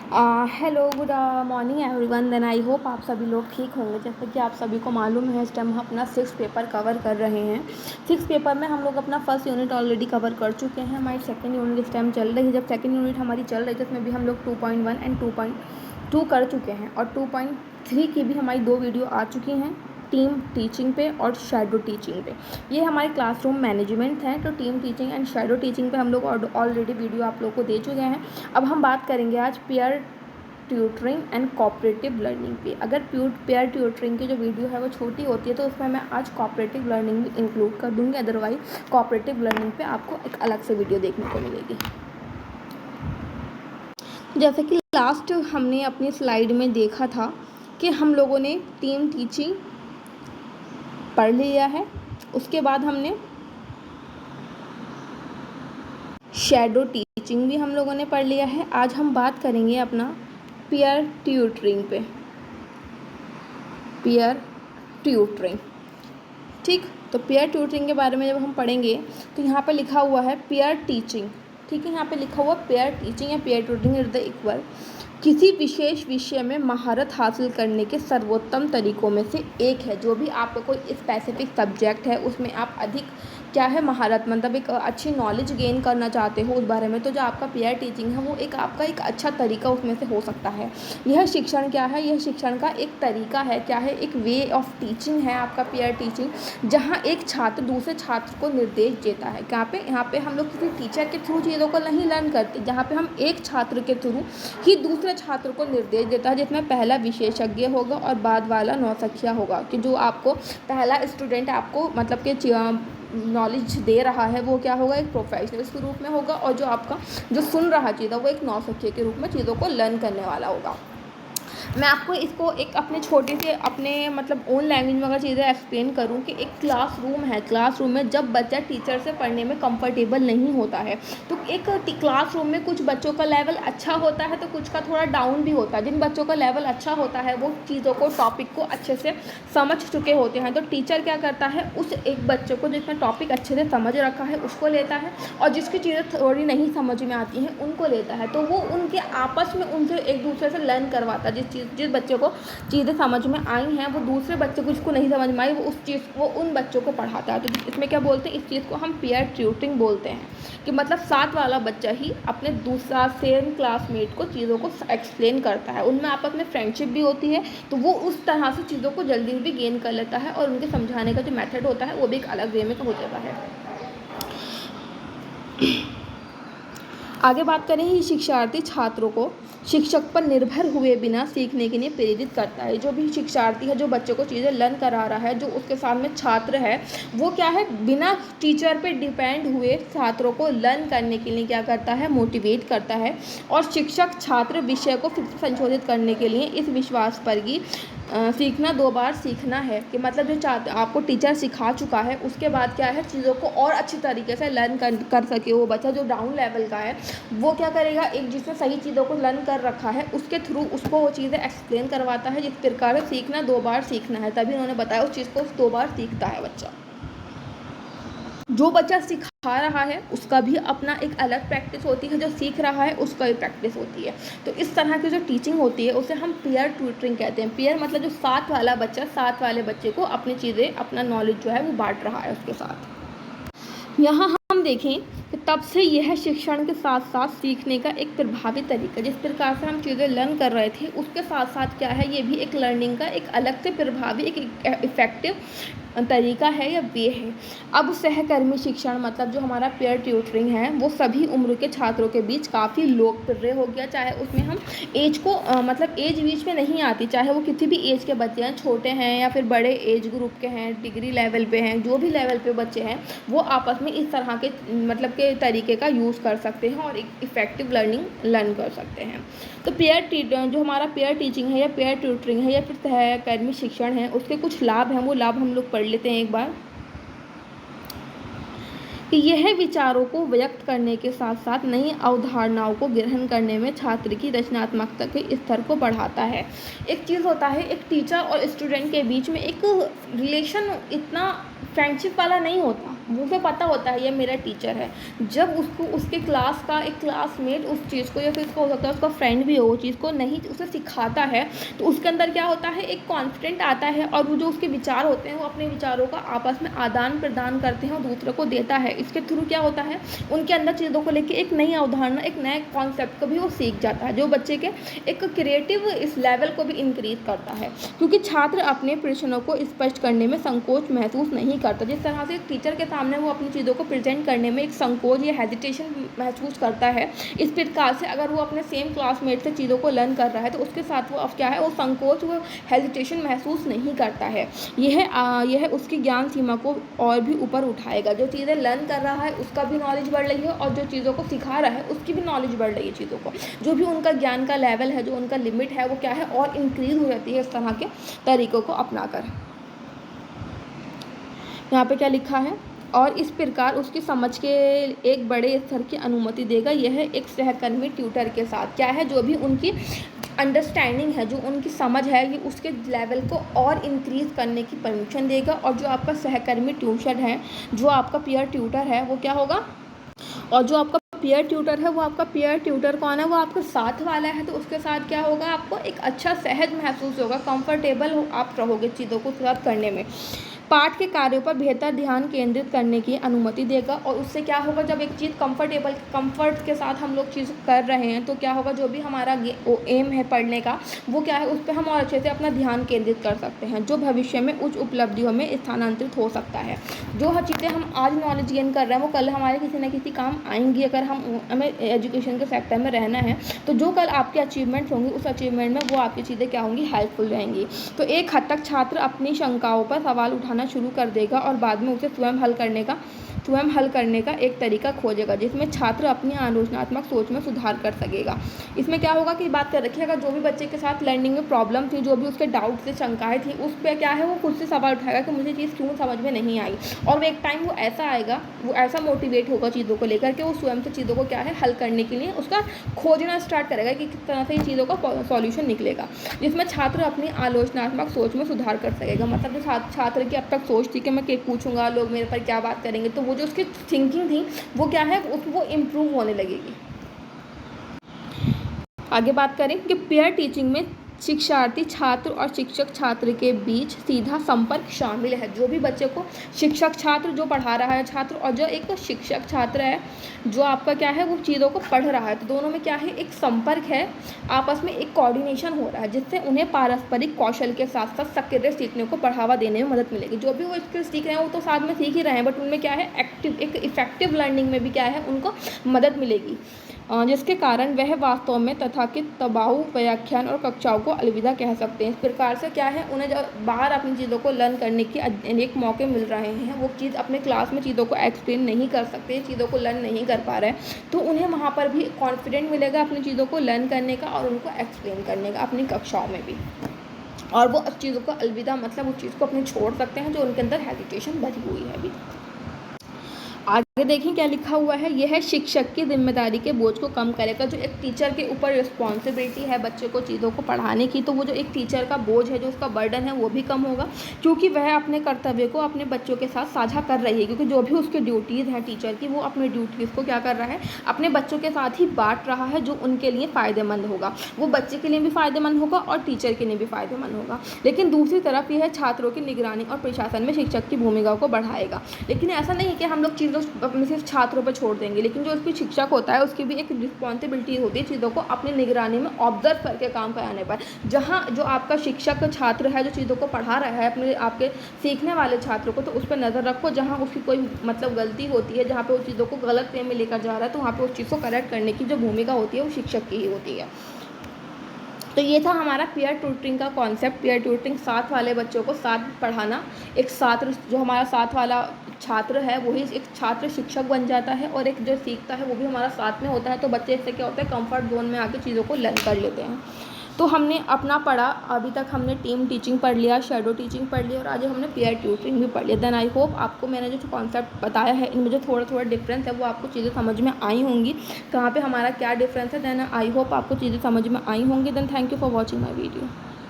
Hello good morning everyone. Then I hope आप सभी लोग ठीक होंगे। जैसे कि आप सभी को मालूम है इस टाइम हम अपना 6 पेपर कवर कर रहे हैं। 6 पेपर में हम लोग अपना फर्स्ट यूनिट ऑलरेडी कवर कर चुके हैं। हमारी सेकंड यूनिट इस टाइम चल रही है। जब सेकंड यूनिट हमारी चल रही थी उसमें भी हम लोग 2.1 एंड 2.2 कर चुके हैं और 2.3 की भी हमारी 2 वीडियो आ चुकी हैं, टीम टीचिंग पे और शैडो टीचिंग पे। ये हमारे क्लासरूम मैनेजमेंट है। तो team teaching and shadow teaching पे हम लोग ऑलरेडी वीडियो आप लोग को दे चुके हैं। अब हम बात करेंगे आज pair tutoring and cooperative learning पे। अगर पेयर ट्यूटरिंग की जो वीडियो है वो छोटी होती है तो उसमें मैं आज कोऑपरेटिव लर्निंग भी इंक्लूड कर दूँगी। अदरवाइज कोऑपरेटिव लर्निंग पे आपको एक अलग से वीडियो देखने को मिलेगी। जैसे कि लास्ट हमने अपनी स्लाइड में देखा था कि हम लोगों ने टीम टीचिंग पढ़ लिया है, उसके बाद हमने शैडो टीचिंग भी हम लोगों ने पढ़ लिया है। आज हम बात करेंगे अपना पेयर ट्यूटरिंग पे। पेयर ट्यूटरिंग, ठीक। तो पेयर ट्यूटरिंग के बारे में जब हम पढ़ेंगे तो यहाँ पे लिखा हुआ है पेयर टीचिंग, ठीक है। यहाँ पे लिखा हुआ पेयर टीचिंग या pair tutoring is the equal किसी विशेष विषय में महारत हासिल करने के सर्वोत्तम तरीकों में से एक है। जो भी आपका कोई स्पेसिफिक सब्जेक्ट है उसमें आप अधिक क्या है महारत, मतलब एक अच्छी नॉलेज गेन करना चाहते हो उस बारे में, तो जो आपका पेयर टीचिंग है वो एक आपका एक अच्छा तरीका उसमें से हो सकता है। यह शिक्षण क्या है, यह शिक्षण का एक तरीका है, क्या है, एक वे ऑफ टीचिंग है आपका पेयर टीचिंग, जहाँ एक छात्र दूसरे छात्र को निर्देश देता है। यहाँ पे हम लोग किसी टीचर के थ्रू चीज़ों को नहीं लर्न करते, जहाँ पे हम एक छात्र के थ्रू ही दूसरे छात्र को निर्देश देता है, जिसमें पहला विशेषज्ञ होगा और बाद वाला नौसिखिया होगा। कि जो आपको पहला स्टूडेंट आपको मतलब कि नॉलेज दे रहा है वो क्या होगा, एक प्रोफेशनल के रूप में होगा, और जो आपका जो सुन रहा चीज़ है वो एक नौसिखिया के रूप में चीज़ों को लर्न करने वाला होगा। मैं आपको इसको एक अपने छोटे से अपने मतलब ओन लैंग्वेज में अगर चीज़ें एक्सप्लेन करूं कि एक क्लासरूम है, क्लासरूम में जब बच्चा टीचर से पढ़ने में कंफर्टेबल नहीं होता है तो एक क्लासरूम में कुछ बच्चों का लेवल अच्छा होता है तो कुछ का थोड़ा डाउन भी होता है। जिन बच्चों का लेवल अच्छा होता है वो चीज़ों को, टॉपिक को अच्छे से समझ चुके होते हैं, तो टीचर क्या करता है उस एक बच्चे को जिसने टॉपिक अच्छे से समझ रखा है उसको लेता है, और जिसकी चीज़ें थोड़ी नहीं समझ में आती हैं उनको लेता है। तो वो उनके आपस में उनसे एक दूसरे से लर्न करवाता है। जिस बच्चे को चीज़ें समझ में आई हैं वो दूसरे बच्चे को जिसको नहीं समझ में आई वो उस चीज़ वो उन बच्चों को पढ़ाता है। तो इसमें क्या बोलते हैं, इस चीज़ को हम पेयर ट्यूटरिंग बोलते हैं, कि मतलब साथ वाला बच्चा ही अपने दूसरा सेम क्लासमेट को चीज़ों को एक्सप्लेन करता है। उनमें आपस में फ्रेंडशिप भी होती है, तो वो उस तरह से चीज़ों को जल्दी भी गेन कर लेता है और उनके समझाने का जो मेथड होता है वो भी एक अलग वे में हो जाता है। आगे बात करें, ये शिक्षार्थी छात्रों को शिक्षक पर निर्भर हुए बिना सीखने के लिए प्रेरित करता है। जो भी शिक्षार्थी है, जो बच्चों को चीज़ें लर्न करा रहा है, जो उसके साथ में छात्र है, वो क्या है बिना टीचर पे डिपेंड हुए छात्रों को लर्न करने के लिए क्या करता है, मोटिवेट करता है। और शिक्षक छात्र विषय को फिर से संशोधित करने के लिए इस विश्वास पर कि सीखना 2 बार सीखना है, कि मतलब जो आपको टीचर सिखा चुका है उसके बाद क्या है चीज़ों को और अच्छी तरीके से लर्न कर सके। वो बच्चा जो डाउन लेवल का है वो क्या करेगा, एक जिसने सही चीज़ों को लर्न कर रखा है उसके थ्रू उसको वो चीज़ें एक्सप्लेन करवाता है। जिस प्रकार से सीखना 2 बार सीखना है, तभी उन्होंने बताया उस चीज़ को 2 बार सीखता है बच्चा। जो बच्चा सिखा रहा है उसका भी अपना एक अलग प्रैक्टिस होती है, जो सीख रहा है उसका भी प्रैक्टिस होती है। तो इस तरह की जो टीचिंग होती है उसे हम पेयर ट्यूटरिंग कहते हैं। पेयर मतलब जो साथ वाला बच्चा साथ वाले बच्चे को अपनी चीज़ें, अपना नॉलेज जो है वो बांट रहा है उसके साथ। यहाँ हम देखें कि तब से यह शिक्षण के साथ साथ सीखने का एक प्रभावी तरीका, जिस प्रकार से हम चीज़ें लर्न कर रहे थे उसके साथ साथ क्या है, ये भी एक लर्निंग का एक अलग से प्रभावी एक इफ़ेक्टिव तरीका है या वे है। अब सहकर्मी शिक्षण मतलब जो हमारा पेयर ट्यूटरिंग है वो सभी उम्र के छात्रों के बीच काफ़ी लोकप्रिय हो गया। चाहे उसमें हम एज को मतलब एज बीच में नहीं आती, चाहे वो किसी भी एज के बच्चे हैं, छोटे हैं या फिर बड़े एज ग्रुप के हैं, डिग्री लेवल पे हैं, जो भी लेवल पे बच्चे हैं वो आपस में इस तरह के मतलब के तरीके का यूज़ कर सकते हैं और एक इफ़ेक्टिव लर्निंग लर्न कर सकते हैं। तो जो हमारा पेयर टीचिंग है या पेयर ट्यूटरिंग है या फिर सहकर्मी शिक्षण है उसके कुछ लाभ हैं, वो लाभ हम लोग पढ़ लेते हैं एक बार। कि यह विचारों को व्यक्त करने के साथ साथ नई अवधारणाओं को ग्रहण करने में छात्र की रचनात्मकता के स्तर को बढ़ाता है। एक चीज़ होता है, एक टीचर और स्टूडेंट के बीच में एक रिलेशन इतना फ्रेंडशिप वाला नहीं होता, मुझे पता होता है ये मेरा टीचर है। जब उसको उसके क्लास का एक क्लासमेट उस चीज़ को, या फिर उसको हो सकता है उसका फ्रेंड भी हो, वो चीज़ को नहीं उसे सिखाता है, तो उसके अंदर क्या होता है, एक कॉन्फिडेंट आता है, और वो जो उसके विचार होते हैं वो अपने विचारों का आपस में आदान प्रदान करते हैं और दूसरे को देता है। इसके थ्रू क्या होता है, उनके अंदर चीज़ों को लेकर एक नई अवधारणा, एक नए कॉन्सेप्ट को भी वो सीख जाता है, जो बच्चे के एक क्रिएटिव इस लेवल को भी इंक्रीज करता है। क्योंकि छात्र अपने प्रश्नों को स्पष्ट करने में संकोच महसूस नहीं करता। जिस तरह से टीचर के सामने वो अपनी चीज़ों को प्रेजेंट करने में एक संकोच या हेजिटेशन महसूस करता है, इस प्रकार से अगर वो अपने सेम क्लासमेट से चीज़ों को लर्न कर रहा है तो उसके साथ वो अब क्या है, वो संकोच, वो हेजिटेशन महसूस नहीं करता है। यह उसकी ज्ञान सीमा को और भी ऊपर उठाएगा। जो चीज़ें लर्न कर रहा है उसका भी नॉलेज बढ़ रही है, और जो चीज़ों को सिखा रहा है उसकी भी नॉलेज बढ़ रही है। चीज़ों को जो भी उनका ज्ञान का लेवल है, जो उनका लिमिट है, वो क्या है, और इंक्रीज हो जाती है इस तरह के तरीक़ों को अपनाकर। यहाँ पे क्या लिखा है, और इस प्रकार उसकी समझ के एक बड़े स्तर की अनुमति देगा। यह एक सहकर्मी ट्यूटर के साथ क्या है, जो भी उनकी अंडरस्टैंडिंग है, जो उनकी समझ है, ये उसके लेवल को और इंक्रीज़ करने की परमिशन देगा। और जो आपका सहकर्मी ट्यूशन है, जो आपका पीयर ट्यूटर है, वो क्या होगा, और जो आपका पीयर ट्यूटर है, वो आपका पीयर ट्यूटर कौन है, वो आपका साथ वाला है। तो उसके साथ क्या होगा, आपको एक अच्छा सहज महसूस होगा, कंफर्टेबल हो आप रहोगे चीज़ों को साथ करने में। पाठ के कार्यों पर बेहतर ध्यान केंद्रित करने की अनुमति देगा। और उससे क्या होगा, जब एक चीज़ कंफर्ट के साथ हम लोग चीज़ कर रहे हैं, तो क्या होगा, जो भी हमारा एम है पढ़ने का, वो क्या है, उस पर हम और अच्छे से अपना ध्यान केंद्रित कर सकते हैं, जो भविष्य में उच्च उपलब्धियों में स्थानांतरित हो सकता है। जो हर चीज़ें हम आज नॉलेज गेन कर रहे हैं, वो कल हमारे किसी न किसी काम आएंगी। अगर हमें एजुकेशन के सेक्टर में रहना है, तो जो कल आपके अचीवमेंट्स होंगे, उस अचीवमेंट में वो आपकी चीज़ें क्या होंगी, हेल्पफुल रहेंगी। तो एक हद तक छात्र अपनी शंकाओं पर सवाल उठाना शुरू कर देगा, और बाद में उसे स्वयं हल करने का एक तरीका खोजेगा, जिसमें छात्र अपनी आलोचनात्मक सोच में सुधार कर सकेगा। इसमें क्या होगा कि बात कर रखिए, अगर जो भी बच्चे के साथ लर्निंग में प्रॉब्लम थी, जो भी उसके डाउट से शंकाएं थी, उस पर क्या है, वो खुद से सवाल उठाएगा कि मुझे चीज़ क्यों समझ में नहीं आई। और वो एक टाइम वो ऐसा आएगा, वो ऐसा मोटिवेट होगा चीज़ों को लेकर के, वो स्वयं से चीज़ों को क्या है, हल करने के लिए उसका खोजना स्टार्ट करेगा कि किस तरह से इन चीज़ों का सॉल्यूशन निकलेगा, जिसमें छात्र अपनी आलोचनात्मक सोच में सुधार कर सकेगा। मतलब जो छात्र की अब तक सोच थी कि मैं पूछूंगा, लोग मेरे पर क्या बात करेंगे, तो वो जो उसकी थिंकिंग थी, वो क्या है, वो इम्प्रूव होने लगेगी। आगे बात करें कि पेयर टीचिंग में शिक्षार्थी छात्र और शिक्षक छात्र के बीच सीधा संपर्क शामिल है। जो भी बच्चे को शिक्षक छात्र जो पढ़ा रहा है छात्र, और जो एक शिक्षक छात्र है जो आपका क्या है, वो चीज़ों को पढ़ रहा है, तो दोनों में क्या है, एक संपर्क है, आपस में एक कोऑर्डिनेशन हो रहा है, जिससे उन्हें पारस्परिक कौशल के साथ साथ सक्रिय सीखने को बढ़ावा देने में मदद मिलेगी। जो भी वो स्किल सीख रहे हैं वो तो साथ में सीख ही रहे हैं, बट उनमें क्या है, एक इफेक्टिव लर्निंग में भी क्या है, उनको मदद मिलेगी, जिसके कारण वह वास्तव में तथाकथित तबाहू व्याख्यान और कक्षाओं को अलविदा कह सकते हैं। इस प्रकार से क्या है, उन्हें जब बाहर अपनी चीज़ों को लर्न करने की अनेक मौके मिल रहे हैं, वो चीज़ अपने क्लास में चीज़ों को एक्सप्लेन नहीं कर सकते, चीज़ों को लर्न नहीं कर पा रहे हैं, तो उन्हें वहाँ पर भी कॉन्फिडेंट मिलेगा अपनी चीज़ों को लर्न करने का और उनको एक्सप्लेन करने का अपनी कक्षाओं में भी। और वो उस चीज़ों को अलविदा मतलब उस चीज़ को अपने छोड़ सकते हैं जो उनके अंदर हेजिटेशन बची हुई है अभी। आगे देखें क्या लिखा हुआ है, यह शिक्षक की जिम्मेदारी के बोझ को कम करेगा। जो एक टीचर के ऊपर रिस्पॉन्सिबिलिटी है बच्चे को चीज़ों को पढ़ाने की, तो वो जो एक टीचर का बोझ है, जो उसका बर्डन है, वो भी कम होगा, क्योंकि वह अपने कर्तव्य को अपने बच्चों के साथ साझा कर रही है। क्योंकि जो भी उसकी ड्यूटीज़ हैं टीचर की, वो अपने ड्यूटीज़ को क्या कर रहा है, अपने बच्चों के साथ ही बांट रहा है, जो उनके लिए फ़ायदेमंद होगा। वो बच्चे के लिए भी फ़ायदेमंद होगा और टीचर के लिए भी फ़ायदेमंद होगा। लेकिन दूसरी तरफ यह छात्रों की निगरानी और प्रशासन में शिक्षक की भूमिका को बढ़ाएगा। लेकिन ऐसा नहीं कि हम लोग चीज़ों अपने सिर्फ छात्रों पर छोड़ देंगे, लेकिन जो उसकी शिक्षक होता है उसकी भी एक रिस्पॉन्सिबिलिटी होती है चीज़ों को अपनी निगरानी में ऑब्जर्व करके काम कराने पर। जहाँ जो आपका शिक्षक छात्र है जो चीज़ों को पढ़ा रहा है अपने आपके सीखने वाले छात्रों को, तो उस पर नज़र रखो। जहाँ उसकी कोई मतलब गलती होती है, जहाँ पे वो चीज़ों को गलत वे में लेकर जा रहा है, तो वहाँ पे उस चीज़ को करेक्ट करने की जो भूमिका होती है वो शिक्षक की ही होती है। तो ये था हमारा पीयर ट्यूटरिंग का कॉन्सेप्ट। पीयर ट्यूटरिंग साथ वाले बच्चों को साथ पढ़ाना, एक साथ जो हमारा साथ वाला छात्र है वही एक छात्र शिक्षक बन जाता है, और एक जो सीखता है वो भी हमारा साथ में होता है। तो बच्चे इससे क्या होता है, कंफर्ट जोन में आके चीज़ों को लर्न कर लेते हैं। तो हमने अपना पढ़ा, अभी तक हमने टीम टीचिंग पढ़ लिया, शैडो टीचिंग पढ़ लिया, और आज हमने पीयर ट्यूटरिंग भी पढ़ लिया। देन आई होप आपको मैंने जो कॉन्सेप्ट बताया है इनमें जो थोड़ा डिफरेंस है वो आपको चीज़ें समझ में आई होंगी, कहाँ पे हमारा क्या डिफरेंस है। देन आई होप आपको चीज़ें समझ में आई होंगी। Then thank you for watching my video.